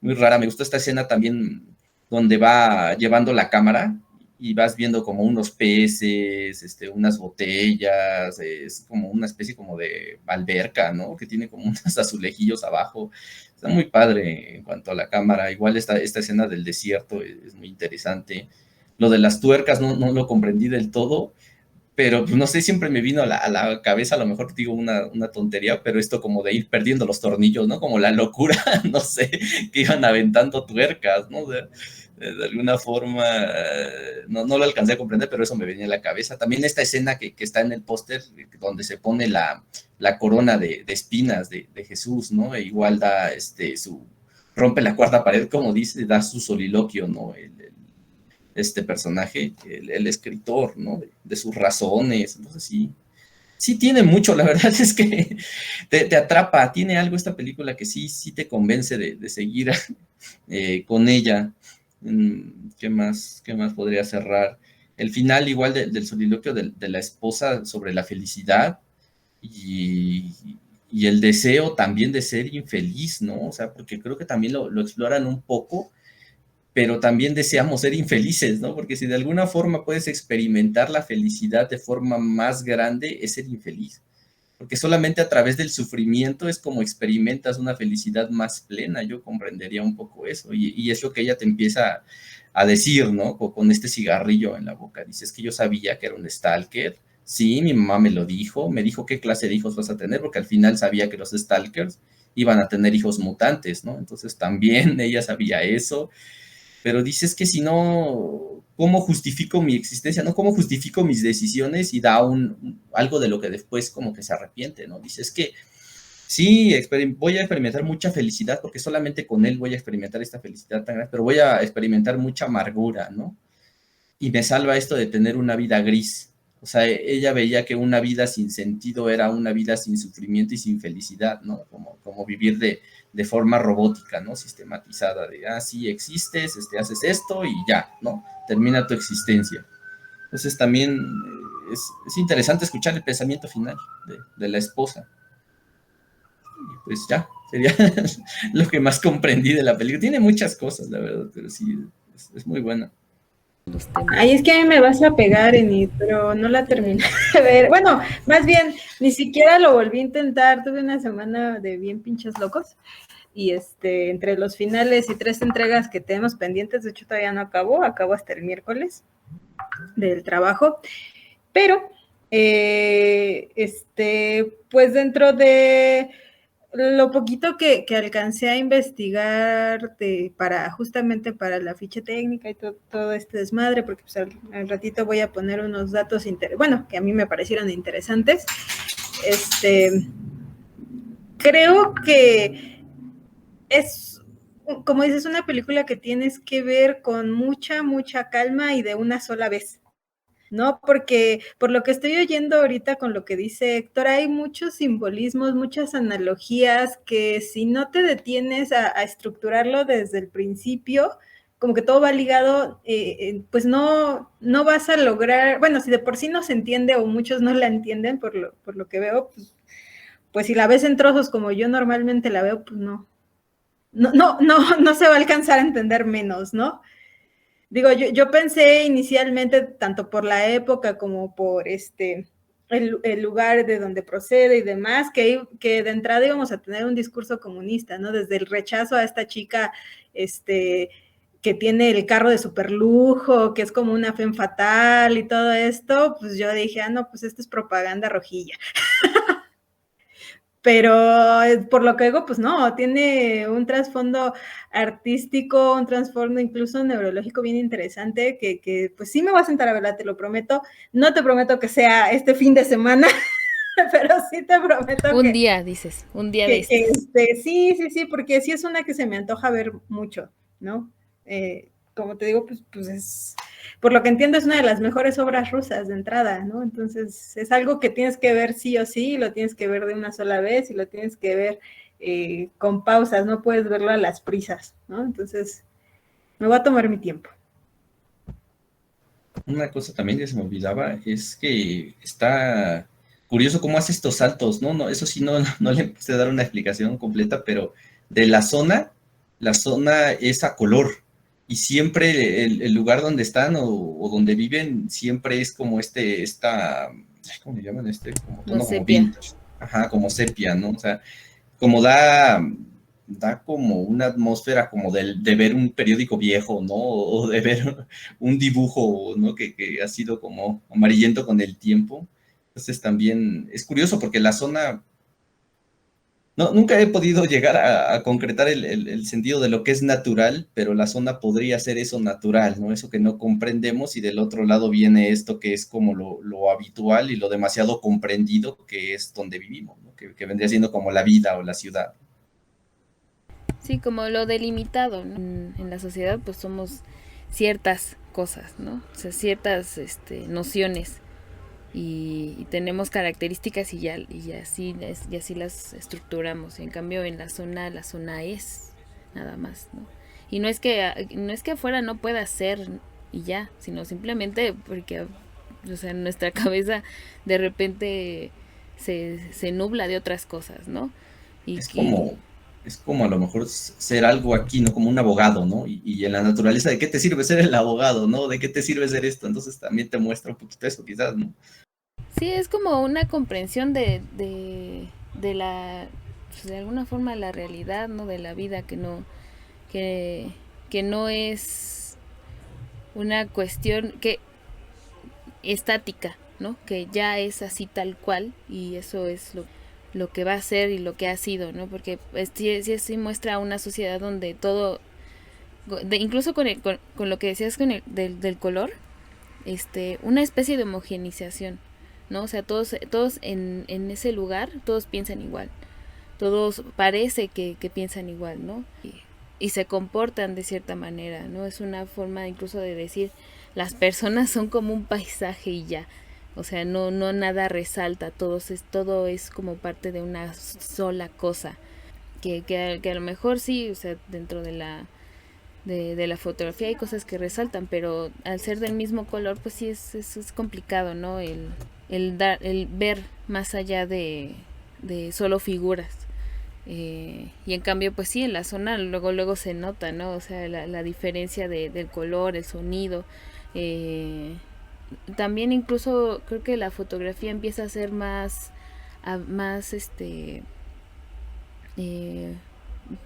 rara. Me gustó esta escena también donde va llevando la cámara y vas viendo como unos peces, unas botellas, es como una especie como de alberca, ¿no? Que tiene como unos azulejillos abajo. Está muy padre en cuanto a la cámara. Igual esta escena del desierto es muy interesante. Lo de las tuercas no lo comprendí del todo, pero pues, no sé, siempre me vino a la cabeza, a lo mejor digo una tontería, pero esto como de ir perdiendo los tornillos, ¿no? Como la locura, no sé, que iban aventando tuercas, ¿no? De alguna forma, no lo alcancé a comprender, pero eso me venía a la cabeza. También esta escena que está en el póster, donde se pone la corona de espinas de Jesús, ¿no? E igual da rompe la cuarta pared, como dice, da su soliloquio, ¿no? Este personaje, el escritor, ¿no? De sus razones, entonces sí tiene mucho, la verdad es que te atrapa, tiene algo esta película que sí te convence de seguir con ella. ¿Qué más podría cerrar? El final igual del soliloquio de la esposa sobre la felicidad y el deseo también de ser infeliz, ¿no? O sea, porque creo que también lo exploran un poco, pero también deseamos ser infelices, ¿no? Porque si de alguna forma puedes experimentar la felicidad de forma más grande, es ser infeliz. Porque solamente a través del sufrimiento es como experimentas una felicidad más plena. Yo comprendería un poco eso. Y es lo que ella te empieza a decir, ¿no? Con este cigarrillo en la boca. Dices que yo sabía que era un stalker. Sí, mi mamá me lo dijo. Me dijo qué clase de hijos vas a tener, porque al final sabía que los stalkers iban a tener hijos mutantes, ¿no? Entonces también ella sabía eso. Pero dices que si no, ¿cómo justifico mi existencia? ¿No? ¿Cómo justifico mis decisiones? Y da algo de lo que después como que se arrepiente, ¿no? Dices que sí, voy a experimentar mucha felicidad porque solamente con él voy a experimentar esta felicidad tan grande, pero voy a experimentar mucha amargura, ¿no? Y me salva esto de tener una vida gris. O sea, ella veía que una vida sin sentido era una vida sin sufrimiento y sin felicidad, ¿no? Como vivir de forma robótica, ¿no? Sistematizada, sí, existes, haces esto y ya, ¿no? Termina tu existencia. Entonces también es interesante escuchar el pensamiento final de la esposa. Y pues ya, sería lo que más comprendí de la película. Tiene muchas cosas, la verdad, pero sí, es muy buena. Ay, es que a mí me vas a pegar, Enid, pero no la terminé de ver. Bueno, más bien, ni siquiera lo volví a intentar. Tuve una semana de bien pinches locos. y entre los finales y 3 entregas que tenemos pendientes, de hecho todavía no acabo hasta el miércoles del trabajo, pero pues dentro de lo poquito que alcancé a investigar justamente para la ficha técnica y todo este desmadre, porque pues al ratito voy a poner unos datos que a mí me parecieron interesantes. Creo que es, como dices, una película que tienes que ver con mucha, mucha calma y de una sola vez, ¿no? Porque por lo que estoy oyendo ahorita con lo que dice Héctor, hay muchos simbolismos, muchas analogías que si no te detienes a estructurarlo desde el principio, como que todo va ligado, pues no vas a lograr, bueno, si de por sí no se entiende o muchos no la entienden por lo que veo, pues si la ves en trozos como yo normalmente la veo, pues no se va a alcanzar a entender menos, ¿no? Digo, yo pensé inicialmente, tanto por la época como por el lugar de donde procede y demás, que de entrada íbamos a tener un discurso comunista, ¿no? Desde el rechazo a esta chica, que tiene el carro de superlujo, que es como una femme fatal y todo esto, pues yo dije, no, pues esto es propaganda rojilla. Pero por lo que digo, pues no, tiene un trasfondo artístico, un trasfondo incluso neurológico bien interesante, que pues sí me voy a sentar a verla, te lo prometo. No te prometo que sea este fin de semana, pero sí te prometo un día, dices, un día de estos. sí, porque sí es una que se me antoja ver mucho, ¿no? Como te digo, pues es, por lo que entiendo, es una de las mejores obras rusas de entrada, ¿no? Entonces, es algo que tienes que ver sí o sí, lo tienes que ver de una sola vez y lo tienes que ver con pausas, no puedes verlo a las prisas, ¿no? Entonces, me voy a tomar mi tiempo. Una cosa también que se me olvidaba es que está curioso cómo hace estos saltos, ¿no? No, eso sí, no le puse dar una explicación completa, pero de la zona es a color y siempre el lugar donde están o donde viven siempre es como ¿cómo le llaman? Como tono como vintage, ajá, como sepia, ¿no? O sea, como da como una atmósfera como de ver un periódico viejo, ¿no? O de ver un dibujo, ¿no? Que ha sido como amarillento con el tiempo. Entonces también es curioso porque la zona, no, nunca he podido llegar a concretar el sentido de lo que es natural, pero la zona podría ser eso natural, ¿no? Eso que no comprendemos y del otro lado viene esto que es como lo habitual y lo demasiado comprendido que es donde vivimos, ¿no? Que vendría siendo como la vida o la ciudad. Sí, como lo delimitado, ¿no? En la sociedad pues somos ciertas cosas, ¿no? O sea, ciertas nociones y tenemos características y así las estructuramos. En cambio en la zona es nada más, ¿no? Y no es que afuera no pueda ser y ya, sino simplemente porque, o sea, nuestra cabeza de repente se nubla de otras cosas, ¿no? Y es como a lo mejor ser algo aquí, ¿no? Como un abogado, ¿no? Y en la naturaleza, ¿de qué te sirve ser el abogado, ¿no? ¿De qué te sirve ser esto? Entonces también te muestra un poquito eso, quizás, ¿no? sí, es como una comprensión de la, pues de alguna forma la realidad, ¿no? De la vida que no es una cuestión estática, ¿no? Que ya es así tal cual y eso es lo que va a ser y lo que ha sido, ¿no? Porque sí muestra una sociedad donde todo, incluso con lo que decías del color, una especie de homogenización, ¿no? O sea, todos en ese lugar, todos piensan igual, todos parece que piensan igual, ¿no? Y se comportan de cierta manera, ¿no? Es una forma incluso de decir, las personas son como un paisaje y ya, o sea, no nada resalta, todo es como parte de una sola cosa, que a lo mejor sí, o sea, dentro de la fotografía hay cosas que resaltan, pero al ser del mismo color, pues sí es complicado, ¿no? El ver más allá de solo figuras. Y en cambio, pues sí, en la zona luego se nota, ¿no? O sea, la diferencia del color, el sonido. También incluso creo que la fotografía empieza a ser más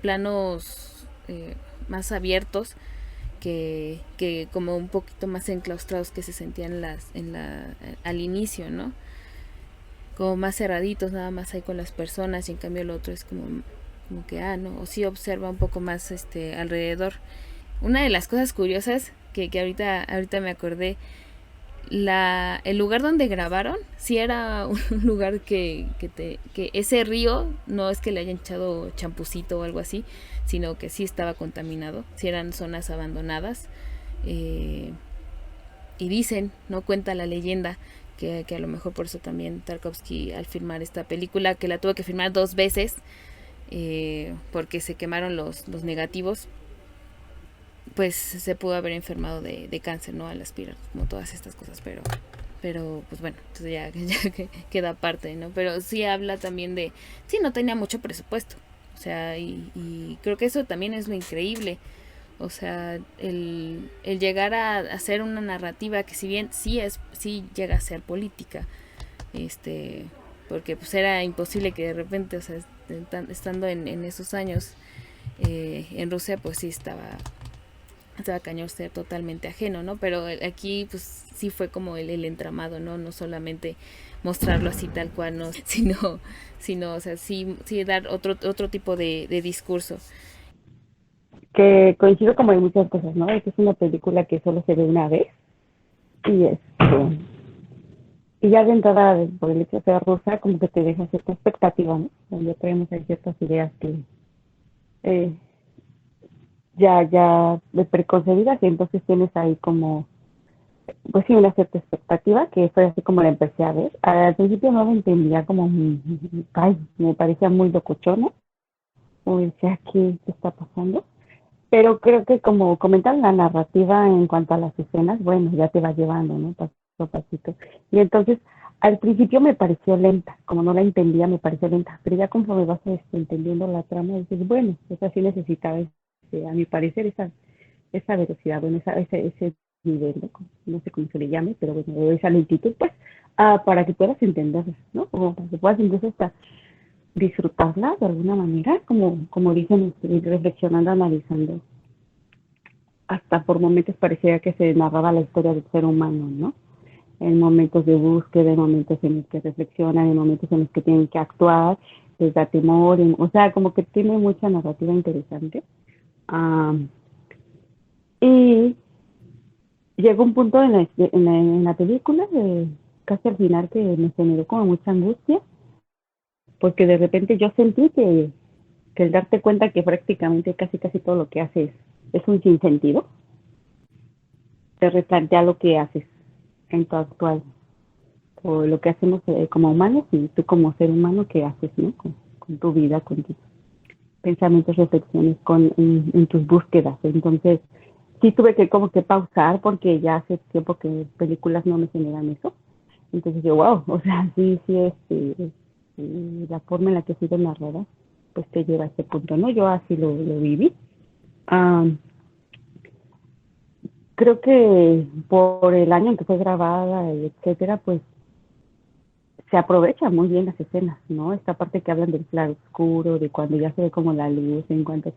planos más abiertos que como un poquito más enclaustrados que se sentían al inicio, ¿no? Como más cerraditos nada más ahí con las personas, y en cambio el otro es como que, no, o sí observa un poco más alrededor. Una de las cosas curiosas que ahorita me acordé, el lugar donde grabaron sí era un lugar que ese río no es que le hayan echado champucito o algo así, sino que sí estaba contaminado, sí eran zonas abandonadas. Y dicen, no cuenta la leyenda, que a lo mejor por eso también Tarkovsky, al filmar esta película, que la tuvo que filmar 2 veces, porque se quemaron los negativos, pues se pudo haber enfermado de cáncer, ¿no? Al aspirar, como todas estas cosas, pero pues bueno, entonces ya queda aparte, ¿no? Pero sí habla también sí, no tenía mucho presupuesto, o sea, y creo que eso también es lo increíble, o sea, el llegar a hacer una narrativa que si bien sí llega a ser política, porque pues era imposible que de repente, o sea, estando en esos años en Rusia, pues sí estaba cañón ser totalmente ajeno, ¿no? Pero aquí pues sí fue como el entramado, ¿no? No solamente mostrarlo así tal cual, ¿no? sino o sea, sí dar otro tipo de discurso. Que coincido como en muchas cosas, ¿no? Es que es una película que solo se ve una vez y y ya de entrada por el hecho de ser rusa como que te deja cierta expectativa, ¿no? Donde traemos ahí ciertas ideas que eh, ya de preconcebidas y entonces tienes ahí como pues sí, una cierta expectativa, que fue así como la empecé a ver. Al principio no la entendía como, ay, me parecía muy locochona, o decía, ¿qué está pasando? Pero creo que como comentan la narrativa en cuanto a las escenas, bueno, ya te va llevando, ¿no? Paso a pasito. Y entonces, al principio me pareció lenta, como no la entendía, me pareció lenta, pero ya conforme vas entendiendo la trama, dices, bueno, esa sí necesitaba, a mi parecer, esa velocidad, bueno, ese nivel, ¿no? No sé cómo se le llame, pero bueno, esa lentitud, pues, para que puedas entenderla, ¿no? Como para que puedas incluso hasta disfrutarla de alguna manera, como dicen, reflexionando, analizando. Hasta por momentos parecía que se narraba la historia del ser humano, ¿no? En momentos de búsqueda, en momentos en los que reflexionan, en momentos en los que tienen que actuar, les da temor, o sea, como que tiene mucha narrativa interesante. Y llegó un punto en la película, casi al final, que me generó como mucha angustia, porque de repente yo sentí que el darte cuenta que prácticamente casi todo lo que haces es un sinsentido, te replantea lo que haces en tu actual, o lo que hacemos como humanos, y tú como ser humano, ¿qué haces, no? Con tu vida, con tus pensamientos, reflexiones, en tus búsquedas. Entonces, sí tuve que como que pausar, porque ya hace tiempo que películas no me generan eso. Entonces yo, wow, o sea, sí, la forma en la que ha sido narrada, pues te lleva a ese punto, ¿no? Yo así lo viví. Um, Creo que por el año en que fue grabada, etcétera, pues se aprovecha muy bien las escenas, ¿no? Esta parte que hablan del claro oscuro, de cuando ya se ve como la luz, en cuanto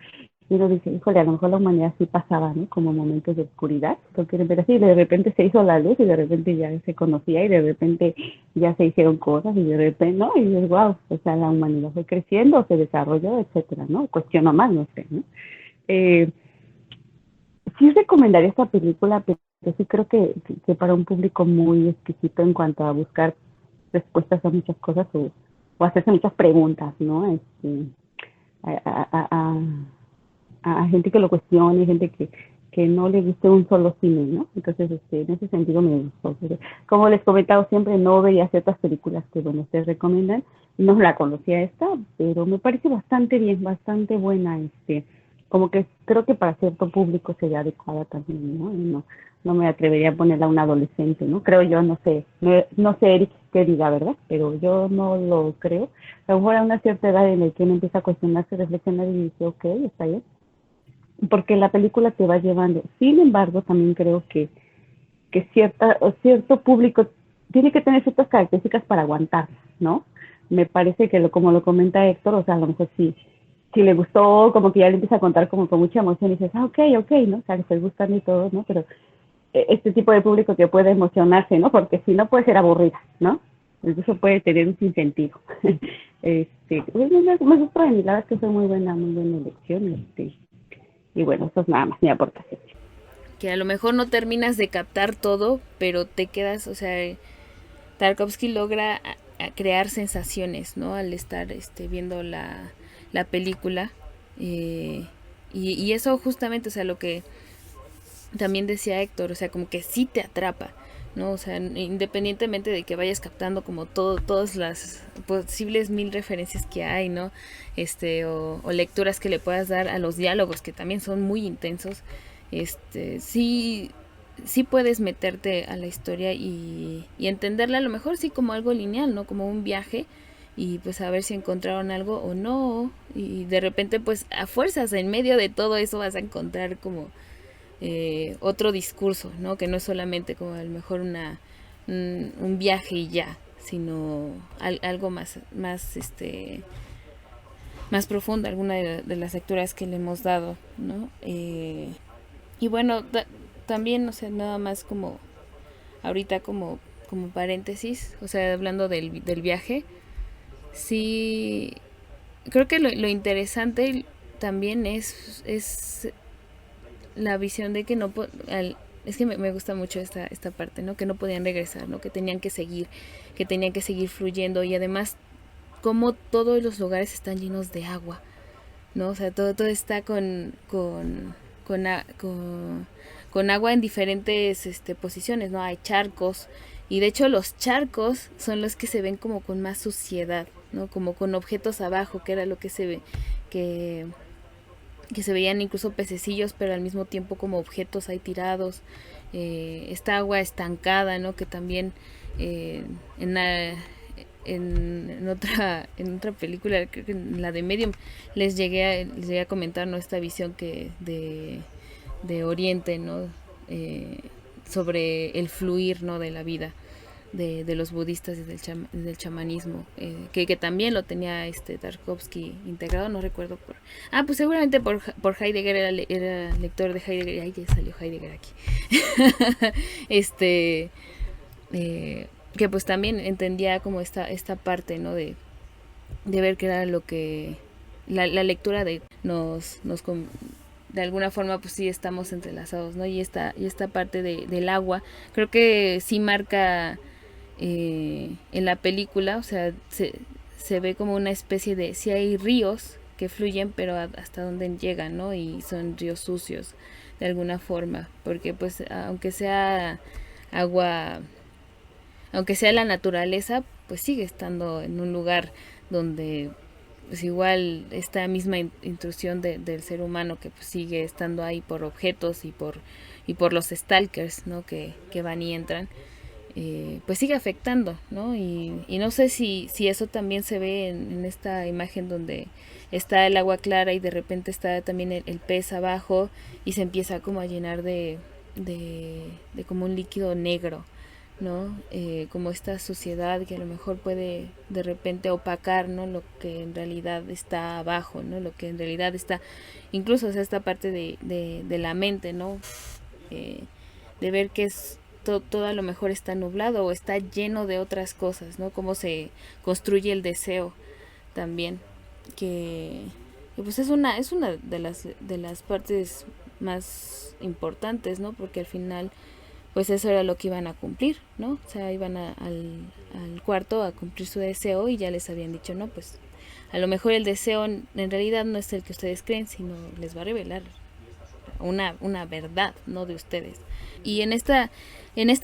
y uno dice, híjole, a lo mejor la humanidad sí pasaba, ¿no? Como momentos de oscuridad, lo quieren ver así, y de repente se hizo la luz, y de repente ya se conocía, y de repente ya se hicieron cosas, y de repente, ¿no? Y dices, wow, o sea, la humanidad fue creciendo, se desarrolló, etcétera, ¿no? Cuestiono más, no sé, ¿no? Eh, sí recomendaría esta película, pero sí creo que para un público muy exquisito en cuanto a buscar respuestas a muchas cosas, o hacerse muchas preguntas, ¿no? A gente que lo cuestione, gente que no le guste un solo cine, ¿no? Entonces, en ese sentido me gustó. Pero, como les he comentado, siempre no veía ciertas películas que, bueno, ustedes recomiendan. No la conocía esta, pero me parece bastante bien, bastante buena. Como que creo que para cierto público sería adecuada también, ¿no? No me atrevería a ponerla a un adolescente, ¿no? Creo yo, no sé Eric qué diga, ¿verdad? Pero yo no lo creo. A lo mejor a una cierta edad en la que uno empieza a cuestionarse, reflexionar y dice, ok, está bien, porque la película te va llevando. Sin embargo, también creo que cierto público tiene que tener ciertas características para aguantarla, ¿no? Me parece que como lo comenta Héctor, o sea, a lo mejor sí, si le gustó, como que ya le empieza a contar como con mucha emoción y dices, ok, ¿no? O sea, le estoy gustando y todo, ¿no? Pero este tipo de público que puede emocionarse, ¿no? Porque si no puede ser aburrida, ¿no? Incluso puede tener un sinsentido. Pues me gustó, y la verdad es que fue muy buena elección, y bueno, eso es nada más mi aportación. Que a lo mejor no terminas de captar todo, pero te quedas, o sea, Tarkovsky logra a crear sensaciones, ¿no? Al estar viendo la película. Y eso justamente, o sea, lo que también decía Héctor, o sea, como que sí te atrapa, ¿no? O sea, independientemente de que vayas captando como todas las posibles 1000 referencias que hay, ¿no? O lecturas que le puedas dar a los diálogos, que también son muy intensos, sí, sí puedes meterte a la historia y entenderla a lo mejor sí como algo lineal, ¿no? Como un viaje, y pues a ver si encontraron algo o no, y de repente pues a fuerzas en medio de todo eso vas a encontrar como otro discurso, ¿no? Que no es solamente como a lo mejor un viaje y ya, sino algo más profundo, alguna de las lecturas que le hemos dado, ¿no? Y bueno, también, o sea, nada más como ahorita como paréntesis, o sea, hablando del viaje, sí, creo que lo interesante también es la visión de que no es que me gusta mucho esta parte, ¿no? Que no podían regresar, ¿no? Que tenían que seguir fluyendo, y además como todos los lugares están llenos de agua, ¿no? O sea, todo está con agua en diferentes posiciones, ¿no? Hay charcos, y de hecho los charcos son los que se ven como con más suciedad, ¿no? Como con objetos abajo, que era lo que se ve, que se veían incluso pececillos, pero al mismo tiempo como objetos ahí tirados. Esta agua estancada, ¿no? Que también en otra película, creo que en la de Medium, les llegué a comentar, ¿no? Esta visión que de Oriente, ¿no? Sobre el fluir, ¿no? De la vida de los budistas y del chamanismo, que también lo tenía Tarkovsky integrado, no recuerdo pues seguramente por Heidegger, era lector de Heidegger. Ay, ya salió Heidegger aquí. Que pues también entendía como esta parte, ¿no? De ver que era lo que la lectura de de alguna forma pues sí estamos entrelazados, ¿no? Y esta parte del agua creo que sí marca en la película, o sea, se ve como una especie de, sí hay ríos que fluyen, pero hasta dónde llegan, ¿no? Y son ríos sucios de alguna forma, porque pues aunque sea agua, aunque sea la naturaleza, pues sigue estando en un lugar donde pues igual esta misma intrusión del ser humano, que pues sigue estando ahí por objetos y por los stalkers, ¿no? Que van y entran, pues sigue afectando, ¿no? Y no sé si eso también se ve en esta imagen donde está el agua clara y de repente está también el pez abajo, y se empieza como a llenar de como un líquido negro, ¿no? Como esta suciedad que a lo mejor puede de repente opacar, ¿no? Lo que en realidad está abajo, ¿no? Lo que en realidad está, incluso, o sea, esta parte de la mente, ¿no? De ver que es todo a lo mejor está nublado o está lleno de otras cosas, ¿no? Cómo se construye el deseo también, que pues es una de las partes más importantes, ¿no? Porque al final pues eso era lo que iban a cumplir, ¿no? O sea, iban al cuarto a cumplir su deseo, y ya les habían dicho, no, pues a lo mejor el deseo en realidad no es el que ustedes creen, sino les va a revelar una verdad, no de ustedes. Y en esta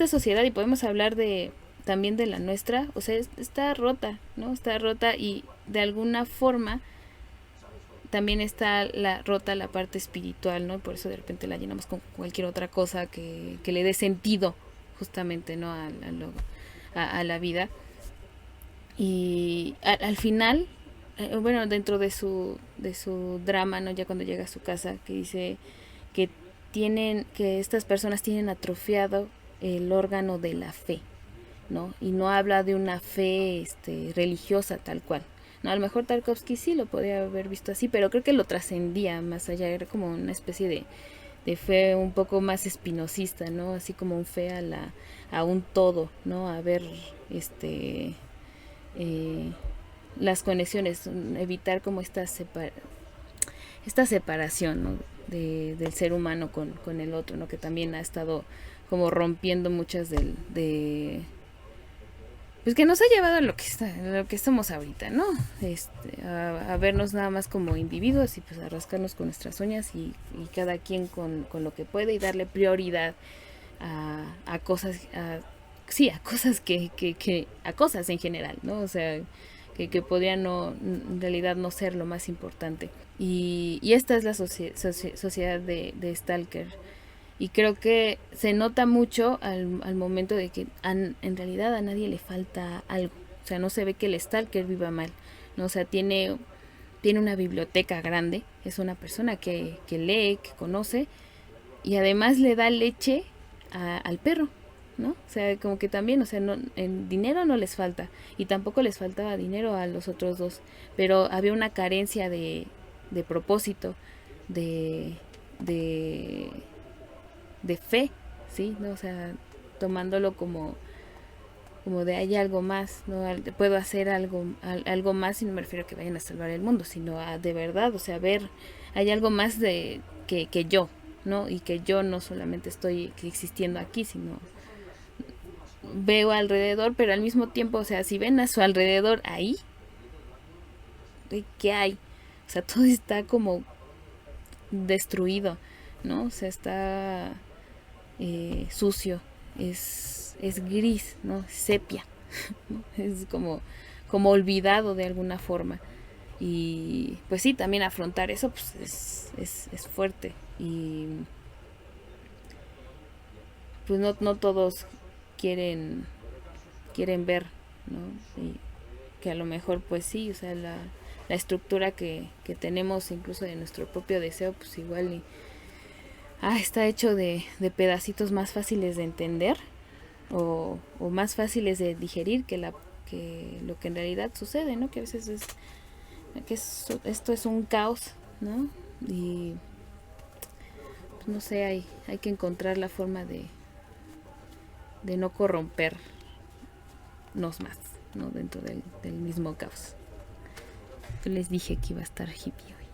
sociedad, y podemos hablar también de la nuestra, o sea, está rota, ¿no? Está rota, y de alguna forma también está rota la parte espiritual, ¿no? Por eso de repente la llenamos con cualquier otra cosa que le dé sentido justamente, ¿no? A la vida. Y al final, bueno, dentro de su drama, ¿no? Ya cuando llega a su casa, que dice que estas personas tienen atrofiado el órgano de la fe, ¿no? Y no habla de una fe religiosa tal cual, No, a lo mejor Tarkovsky sí lo podría haber visto así, pero creo que lo trascendía más allá, era como una especie de fe un poco más espinosista, ¿no? Así como un fe a un todo, ¿no? A ver, eh, las conexiones, evitar como esta separación, ¿no? Del ser humano con el otro, ¿no? Que también ha estado como rompiendo muchas pues que nos ha llevado a lo que estamos ahorita, ¿no? A vernos nada más como individuos y pues a rascarnos con nuestras uñas y cada quien con lo que puede y darle prioridad a cosas, sí, a cosas a cosas en general, ¿no? O sea, que podrían no, en realidad no ser lo más importante. Y esta es la sociedad de Stalker. Y creo que se nota mucho al momento de que en realidad a nadie le falta algo. O sea, no se ve que el Stalker viva mal, ¿no? O sea, tiene una biblioteca grande, es una persona que lee, que conoce, y además le da leche al perro, ¿no? O sea, como que también, o sea, no, en dinero no les falta, y tampoco les faltaba dinero a los otros dos, pero había una carencia de propósito, de, de, de fe, ¿sí? ¿No? O sea, tomándolo como de hay algo más, ¿no? Puedo hacer algo más, y no me refiero a que vayan a salvar el mundo, sino a de verdad, o sea, ver, hay algo más que yo, ¿no? Y que yo no solamente estoy existiendo aquí, sino veo alrededor, pero al mismo tiempo, o sea, si ven a su alrededor ahí, ¿qué hay? O sea, todo está como destruido, ¿no? O sea, está sucio, es gris, ¿no? Sepia, ¿no? Es como olvidado de alguna forma. Y pues sí, también afrontar eso pues es fuerte. Y pues no todos quieren ver, ¿no? Y que a lo mejor pues sí, o sea, la estructura que tenemos incluso de nuestro propio deseo, pues igual está hecho de pedacitos más fáciles de entender o más fáciles de digerir que lo que en realidad sucede, ¿no? Que a veces esto es un caos, ¿no? Y pues, no sé, hay que encontrar la forma de no corrompernos más, ¿no? Dentro del mismo caos. Yo les dije que iba a estar hippie hoy.